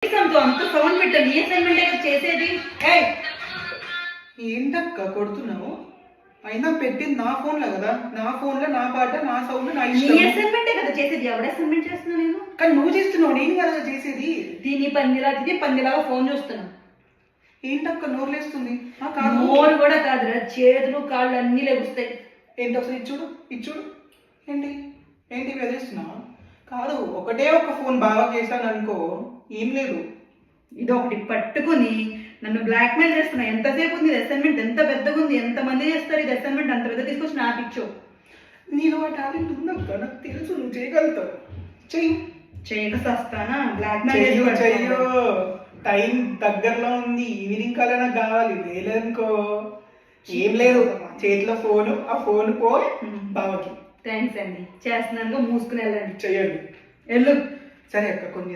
అంత సౌండ్ పెట్టాను. నీ అసైన్మెంట్ చేసేది. ఏంటక్క కొడుతున్నావు? అయినా పెట్టింది నా ఫోన్ లో కదా, నా ఫోన్ లో నా పాట నా సౌండ్ నా నీ ఇష్టం. అసైన్మెంటే కదా చేసేది. ఎవడ అసైన్మెంట్ చేస్తున్నా నేను? కానీ నువ్వు చేస్తున్నావు, నేను కదా చేసేది. దీని పందిలాగా ఫోన్ చూస్తున్నా. ఏంటక్క నోరులేస్తుంది? నోరు కూడా కాదురా, చేతులు కాళ్ళు అన్ని లెగుస్తాయి. ఏంటి ఒకసారి ఇచ్చుడు ఇచ్చుడు. ఏంటి ఏంటి వెదిస్తున్నావు? కాదు, ఒకటే ఒక ఫోన్ బాగా చేశాను అనుకో, ఏం లేదు. ఇది ఒకటి పట్టుకుని నన్ను బ్లాక్ మెయిల్ చేస్తున్నా. ఎంతసేపు ఉంది అసైన్మెంట్? ఎంత పెద్దగా ఉంది? ఎంత మంది చేస్తారు ఇది అసైన్మెంట్? అంత పెద్ద తీసుకొచ్చి నాకు ఇచ్చు. నీలో ఆ టాలెంట్ ఉందక్క, నాకు తెలుసు, నువ్వు చేయగలుగుతావు. చెయ్యి. చేయక వస్తానా? బ్లాక్ చెయ్యో మెయిల్ చెయ్యో. టైం దగ్గరలో ఉంది, ఈవినింగ్ కల్లా నాకు కావాలి. లేదనుకో ఏం లేదు. చేతిలో ఫోను, ఆ ఫోన్ పో బావకి. థ్యాంక్స్ అండి. చేస్తున్నాను, మూసుకుని వెళ్ళండి. చెయ్యండి. వెళ్ళు. సరే అక్క, కొన్ని